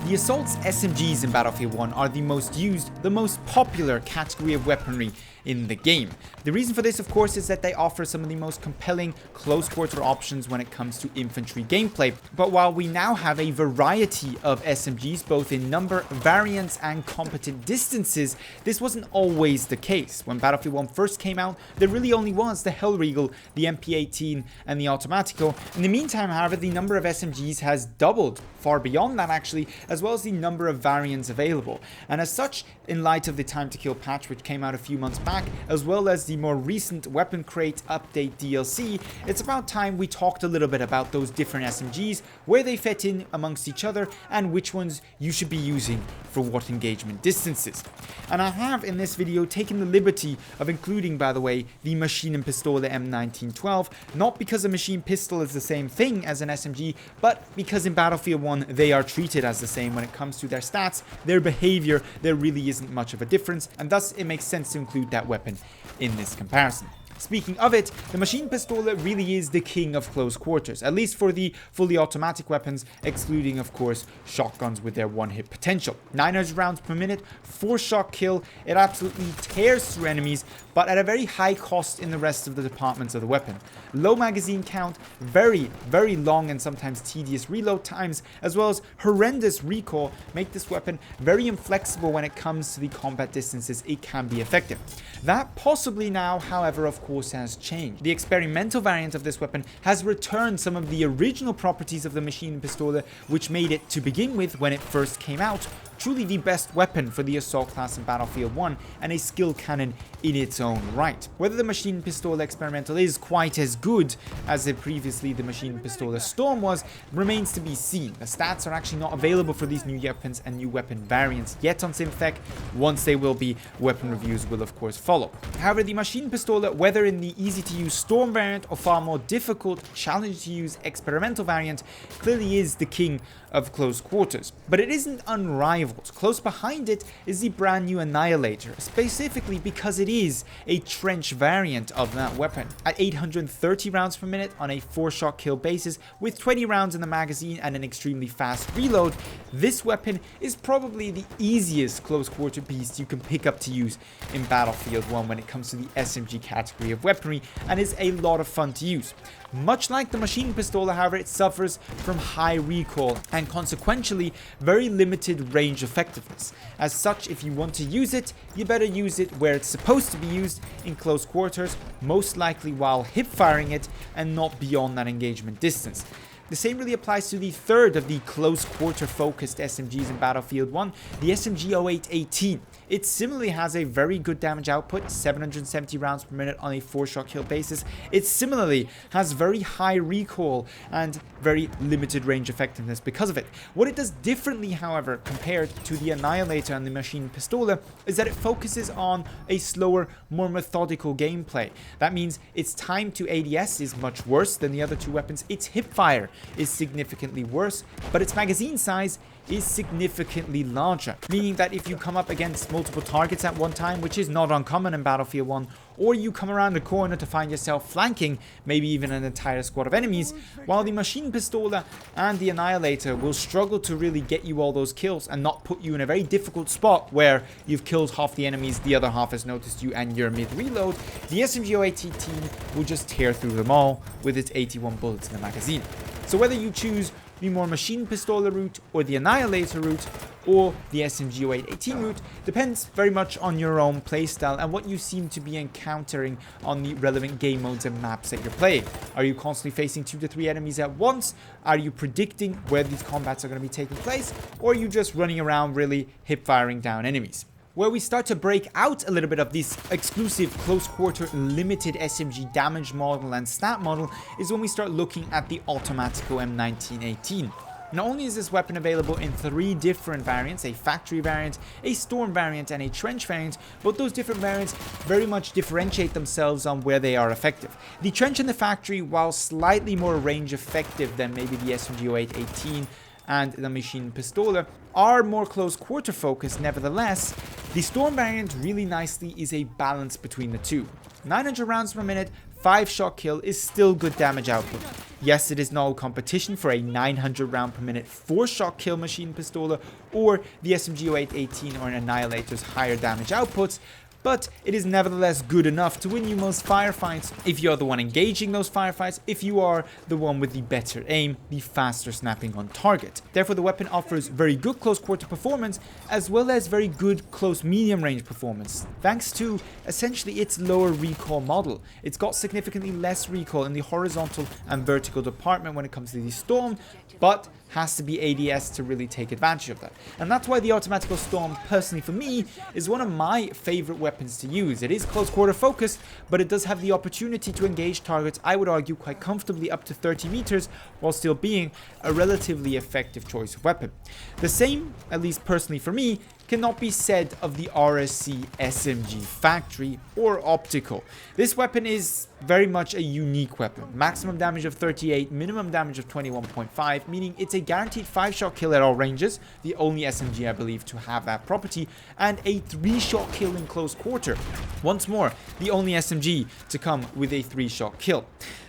The Assault's SMGs in Battlefield 1 are the most used, the most popular category of weaponry in the game. The reason for this, of course, is that they offer some of the most compelling close quarter options when it comes to infantry gameplay. But while we now have a variety of SMGs, both in number, variants, and competent distances, this wasn't always the case. When Battlefield 1 first came out, there really only was the Hellriegel, the MP18, and the Automatico. In the meantime, however, the number of SMGs has doubled, far beyond that actually, as well as the number of variants available. And as such, in light of the Time to Kill patch, which came out a few months back, as well as the more recent Weapon Crate Update DLC, it's about time we talked a little bit about those different SMGs, where they fit in amongst each other, and which ones you should be using for what engagement distances. And I have in this video taken the liberty of including, by the way, the Machine Pistole M1912, not because a machine pistol is the same thing as an SMG, but because in Battlefield 1 they are treated as the same when it comes to their stats, their behavior. There really isn't much of a difference, and thus it makes sense to include that weapon in this comparison. Speaking of it, the Machine Pistole really is the king of close quarters, at least for the fully automatic weapons, excluding of course shotguns with their one-hit potential. 900 rounds per minute, 4-shot kill, it absolutely tears through enemies, but at a very high cost in the rest of the departments of the weapon. Low magazine count, very long and sometimes tedious reload times, as well as horrendous recoil make this weapon very inflexible when it comes to the combat distances it can be effective. That possibly now, however, of course has changed. The experimental variant of this weapon has returned some of the original properties of the Machine Pistole, which made it, to begin with when it first came out, truly the best weapon for the assault class in Battlefield 1 and a skill cannon in its own right. Whether the Machine Pistole Experimental is quite as good as previously the Machine Pistole Storm was remains to be seen. The stats are actually not available for these new weapons and new weapon variants yet on Synthec. Once they will be, weapon reviews will of course follow. However, the Machine Pistole, whether in the easy to use Storm variant or far more difficult, challenging to use experimental variant, clearly is the king of close quarters. But it isn't unrivaled. Close behind it is the brand new Annihilator, specifically because it is a trench variant of that weapon. At 830 rounds per minute on a 4-shot kill basis with 20 rounds in the magazine and an extremely fast reload, this weapon is probably the easiest close quarter beast you can pick up to use in Battlefield 1 when it comes to the SMG category of weaponry, and is a lot of fun to use. Much like the Machine Pistole, however, it suffers from high recoil and consequentially very limited range effectiveness. As such, if you want to use it, you better use it where it's supposed to be used, in close quarters, most likely while hip firing it and not beyond that engagement distance. The same really applies to the third of the close quarter focused SMGs in Battlefield 1, the SMG 0818. It similarly has a very good damage output, 770 rounds per minute on a 4-shot kill basis. It similarly has very high recoil and very limited range effectiveness because of it. What it does differently, however, compared to the Annihilator and the Machine Pistole, is that it focuses on a slower, more methodical gameplay. That means its time to ADS is much worse than the other two weapons. Its hipfire is significantly worse, but its magazine size is significantly larger, meaning that if you come up against multiple targets at one time, which is not uncommon in Battlefield 1, or you come around the corner to find yourself flanking maybe even an entire squad of enemies, while the Machine Pistole and the Annihilator will struggle to really get you all those kills and not put you in a very difficult spot where you've killed half the enemies, the other half has noticed you and you're mid-reload, the SMG 0818 will just tear through them all with its 81 bullets in the magazine. So whether you choose the more Machine Pistole route or the Annihilator route or the SMG 0818 route depends very much on your own playstyle and what you seem to be encountering on the relevant game modes and maps that you're playing. Are you constantly facing 2 to 3 enemies at once? Are you predicting where these combats are going to be taking place? Or are you just running around really hip firing down enemies? Where we start to break out a little bit of this exclusive close quarter limited SMG damage model and stat model is when we start looking at the Automatico M1918. Not only is this weapon available in 3 different variants, a factory variant, a storm variant, and a trench variant, but those different variants very much differentiate themselves on where they are effective. The trench and the factory, while slightly more range effective than maybe the SMG 0818 and the Machine Pistole, are more close quarter focused. Nevertheless, the Storm variant really nicely is a balance between the two. 900 rounds per minute, 5-shot kill is still good damage output. Yes, it is no competition for a 900 round per minute 4-shot kill machine pistola or the SMG 0818 or an Annihilator's higher damage outputs, but it is nevertheless good enough to win you most firefights if you're the one engaging those firefights, if you are the one with the better aim, the faster snapping on target. Therefore, the weapon offers very good close quarter performance as well as very good close medium range performance, thanks to essentially its lower recoil model. It's got significantly less recoil in the horizontal and vertical department when it comes to the Storm, but has to be ADS to really take advantage of that. And that's why the Automatico Storm, personally for me, is one of my favorite weapons to use. It is close quarter focused, but it does have the opportunity to engage targets, I would argue, quite comfortably up to 30 meters, while still being a relatively effective choice of weapon. The same, at least personally for me, cannot be said of the RSC SMG Factory or Optico. This weapon is very much a unique weapon. Maximum damage of 38, minimum damage of 21.5, meaning it's a guaranteed 5-shot kill at all ranges, the only SMG I believe to have that property, and a 3-shot kill in close quarter. Once more, the only SMG to come with a 3-shot kill.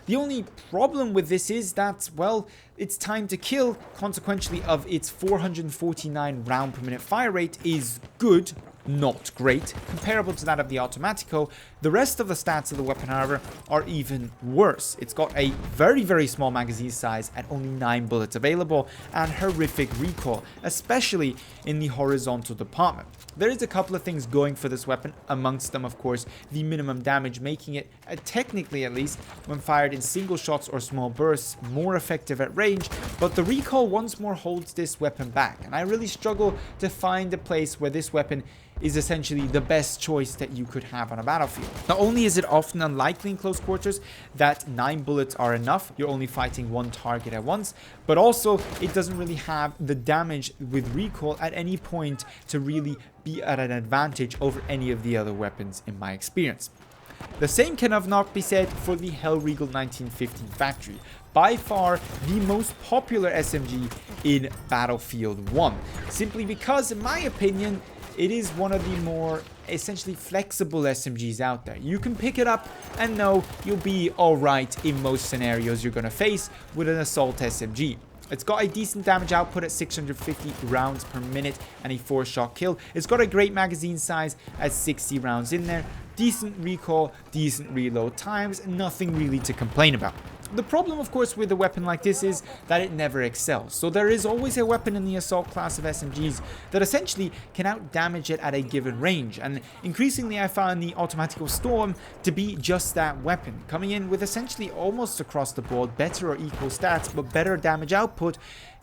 The only problem with this is that, well, its time to kill, consequently of its 449 round per minute fire rate, is good, not great, comparable to that of the Automatico. The rest of the stats of the weapon, however, are even worse. It's got a very small magazine size at only 9 bullets available and horrific recoil, especially in the horizontal department. There is a couple of things going for this weapon, amongst them of course the minimum damage, making it, technically at least, when fired in single shots or small bursts, more effective at range, but the recoil once more holds this weapon back, and I really struggle to find a place where this weapon is essentially the best choice that you could have on a battlefield. Not only is it often unlikely in close quarters that 9 bullets are enough, you're only fighting one target at once, but also it doesn't really have the damage with recoil at any point to really be at an advantage over any of the other weapons in my experience. The same cannot be said for the Hellriegel 1915 Factory, by far the most popular SMG in Battlefield 1, simply because, in my opinion, it is one of the more essentially flexible SMGs out there. You can pick it up and know you'll be alright in most scenarios you're going to face with an assault SMG. It's got a decent damage output at 650 rounds per minute and a 4-shot kill. It's got a great magazine size at 60 rounds in there. Decent recoil, decent reload times, nothing really to complain about. The problem, of course, with a weapon like this is that it never excels. So there is always a weapon in the assault class of SMGs that essentially can out-damage it at a given range. And increasingly I found the Automatico Storm to be just that weapon, coming in with essentially almost across the board better or equal stats, but better damage output.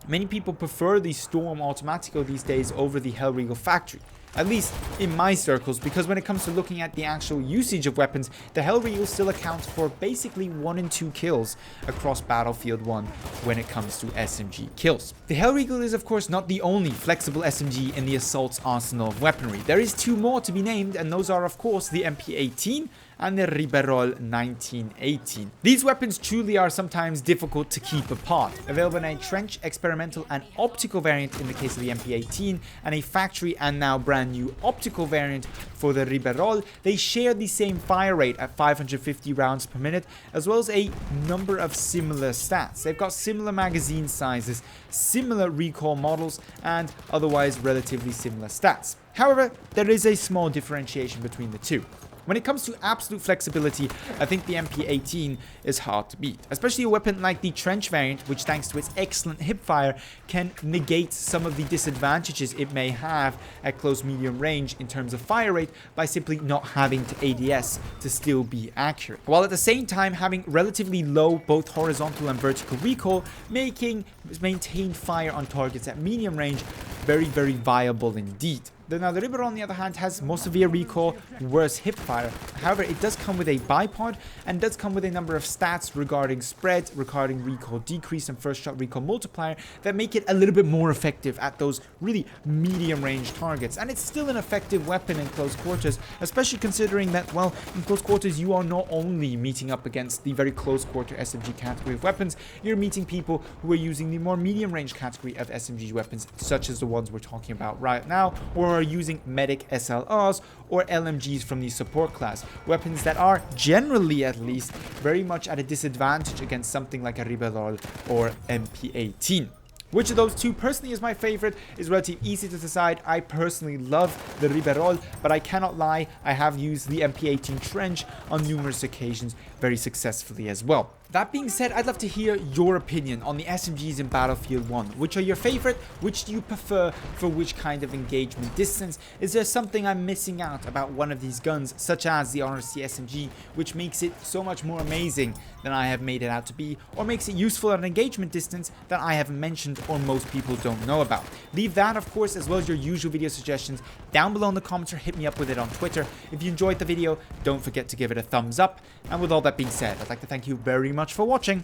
Many people prefer the Storm Automatico these days over the Hellriegel Factory. At least in my circles, because when it comes to looking at the actual usage of weapons, the Hellriegel still accounts for basically 1 in 2 kills across Battlefield 1 when it comes to SMG kills. The Hellriegel is of course not the only flexible SMG in the assault's arsenal of weaponry. There is 2 more to be named, and those are of course the MP18 and the Hellriegel 1918. These weapons truly are sometimes difficult to keep apart. Available in a trench, experimental and optical variant in the case of the MP18, and a factory and now brand new optical variant for the Hellriegel, they share the same fire rate at 550 rounds per minute, as well as a number of similar stats. They've got similar magazine sizes, similar recoil models, and otherwise relatively similar stats. However, there is a small differentiation between the two. When it comes to absolute flexibility, I think the MP18 is hard to beat, especially a weapon like the Trench variant, which thanks to its excellent hipfire can negate some of the disadvantages it may have at close medium range in terms of fire rate by simply not having to ADS to still be accurate, while at the same time having relatively low both horizontal and vertical recoil, making maintained fire on targets at medium range very viable indeed. Now, the Hellriegel on the other hand has more severe recoil, worse hipfire. However, it does come with a bipod and does come with a number of stats regarding spread, regarding recoil decrease and first shot recoil multiplier that make it a little bit more effective at those really medium range targets. And it's still an effective weapon in close quarters, especially considering that, well, in close quarters you are not only meeting up against the very close quarter SMG category of weapons, you're meeting people who are using the more medium range category of SMG weapons, such as the ones we're talking about right now, or are are using medic SLRs or LMGs from the support class, weapons that are generally at least very much at a disadvantage against something like a Hellriegel or MP18. Which of those two personally is my favorite is relatively easy to decide. I personally love the Hellriegel, but I cannot lie, I have used the MP18 Trench on numerous occasions very successfully as well. That being said, I'd love to hear your opinion on the SMGs in Battlefield 1. Which are your favorite? Which do you prefer for which kind of engagement distance? Is there something I'm missing out about one of these guns, such as the RSC SMG, which makes it so much more amazing than I have made it out to be, or makes it useful at an engagement distance that I haven't mentioned or most people don't know about? Leave that, of course, as well as your usual video suggestions down below in the comments or hit me up with it on Twitter. If you enjoyed the video, don't forget to give it a thumbs up. And with all that being said, I'd like to thank you very much for watching,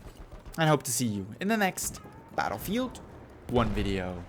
and hope to see you in the next Battlefield 1 video.